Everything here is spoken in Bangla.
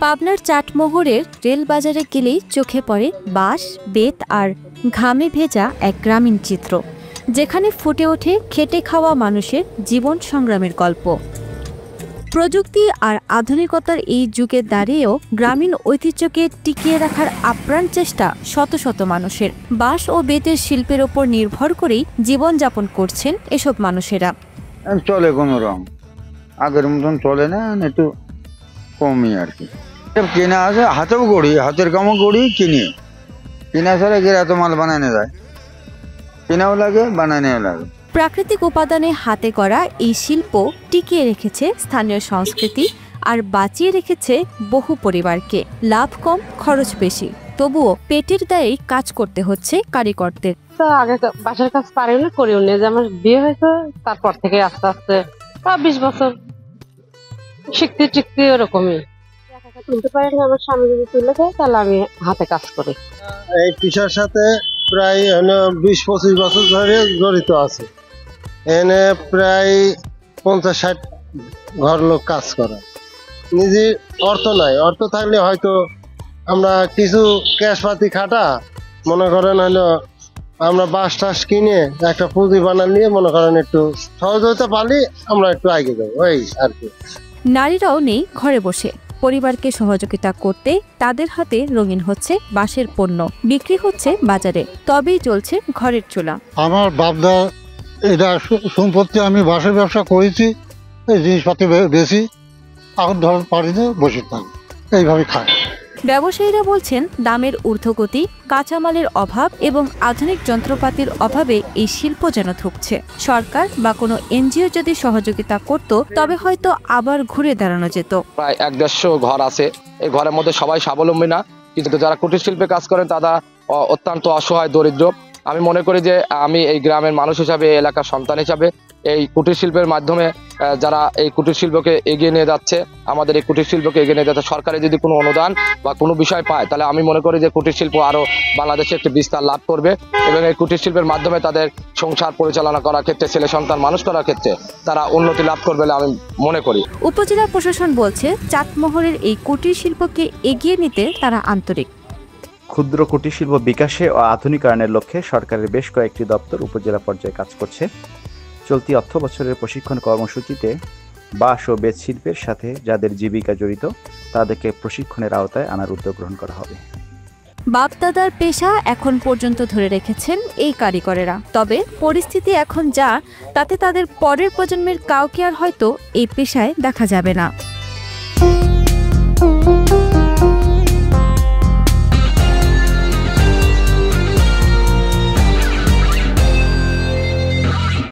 পাবনার চাটমোহরের রেল বাজারে গেলেই চোখে পড়ে বাঁশ, বেত আর ঘামে ভেজা এক গ্রামীণ চিত্র, যেখানে ফুটে ওঠে খেটে খাওয়া মানুষের জীবন সংগ্রামের গল্প। প্রযুক্তি আর আধুনিকতার এই যুগে দাঁড়িয়েও গ্রামীণ ঐতিহ্যকে টিকিয়ে রাখার আপ্রাণ চেষ্টা শত শত মানুষের। বাঁশ ও বেতের শিল্পের ওপর নির্ভর করেই জীবনযাপন করছেন এসব মানুষেরা। চলে কোনো রকম, আগের মতন চলে না, একটু কমই আর কি। কেনা আছে, হাতেও গড়ি, হাতের কামও গড়ি, কিনা ছাড়া গিয়ে এত মাল বানানো যায়, কেনাও লাগে বানানোও লাগে। প্রাকৃতিক উপাদানে হাতে গড়া এই শিল্প টিকিয়ে রেখেছে স্থানীয় সংস্কৃতি আর বাঁচিয়ে রেখেছে বহু পরিবারকে। লাভ কম, খরচ বেশি, তবুও পেটের দায়ে কাজ করতে হচ্ছে কারিগরদের। তো আগে বাসার কাজ পারিও না, করিও না। যে আমার বিয়ে হয়েছে তারপর থেকে আস্তে আস্তে 20 বছর শিখতে ওরকমই। তুলতে পারি না, আমার স্বামী যদি তুলে দেয় তাহলে আমি হাতে কাজ করি। এই পেশার সাথে প্রায় 20-25 বছর ধরে জড়িত আছে। এনে প্রায় 50-60 ঘর লোক কাজ করে। নিজে অর্থ নাই, অর্থ থাকলে হয়তো আমরা কিছু ক্যাশ পাতি খাটা মনে করেন হলো আমরা বাঁশ টাস কিনে একটা পুঁজি বানান নিয়ে মনে করেন একটু সহযোগিতা পালি আমরা একটু এগিয়ে যাবো, ওই আর কি। নারীরাও নেই ঘরে বসে, পরিবারকে সহযোগিতা করতে তাদের হাতে রঙিন হচ্ছে বাঁশের পণ্য, বিক্রি হচ্ছে বাজারে, তবেই চলছে ঘরের চুলা। আমার বাপদা এটা সম্পত্তি, আমি বাঁশের ব্যবসা করেছি, এই জিনিসপাতি বেশি, এখন ধরেন বাড়িতে বসে থাকি, এইভাবে খাই। ব্যবসায়ীরা বলছেন দামের ঊর্ধ্বগতি, কাঁচামালের অভাব এবং আধুনিক যন্ত্রপাতির অভাবে এই শিল্প যেন থুকছে। সরকার বা কোনো এনজিও যদি সহযোগিতা করত তবে হয়তো আবার ঘুরে দাঁড়ানো যেত। প্রায় 150 ঘর আছে, এই ঘরের মধ্যে সবাই স্বাবলম্বী না, কিন্তু যারা কুটির শিল্পে কাজ করেন তারা অত্যন্ত অসহায়, দরিদ্র। আমি মনে করি যে আমি এই গ্রামের মানুষ হিসাবে, এলাকার সন্তান হিসাবে এই কুটির শিল্পের মাধ্যমে যারা এই কুটির শিল্পকে এগিয়ে নিয়ে যাচ্ছে, আমাদের এই কুটির শিল্পকে এগিয়ে নিয়ে যাচ্ছে, সরকারে যদি কোনো অনুদান বা কোনো বিষয় পায় তাহলে আমি মনে করি যে কুটির শিল্প আরো বাংলাদেশে একটি বিস্তার লাভ করবে এবং এই কুটির শিল্পের মাধ্যমে তাদের সংসার পরিচালনা করার ক্ষেত্রে, ছেলে সন্তান মানুষ করার ক্ষেত্রে তারা উন্নতি লাভ করবে বলে আমি মনে করি। উপজেলা প্রশাসন বলছে চাটমোহরের এই কুটির শিল্পকে এগিয়ে নিতে তারা আন্তরিক। ক্ষুদ্র কুটির শিল্প বিকাশে ও আধুনিকায়নের লক্ষ্যে সরকারের বেশ কয়েকটি দপ্তর উপজেলা পর্যায়ে কাজ করছে। চলতি অর্থ বছরের প্রশিক্ষণ কর্মসূচিতে বাঁশ ও বেত শিল্পের সাথে যাদের জীবিকা জড়িত তাদেরকে প্রশিক্ষণের আওতায় আনার উদ্যোগ গ্রহণ করা হবে। বাপদাদার পেশা এখন পর্যন্ত ধরে রেখেছেন এই কারিগরেরা, তবে পরিস্থিতি এখন যা, তাতে তাদের পরের প্রজন্মের কাউকে আর হয়তো এই পেশায় দেখা যাবে না।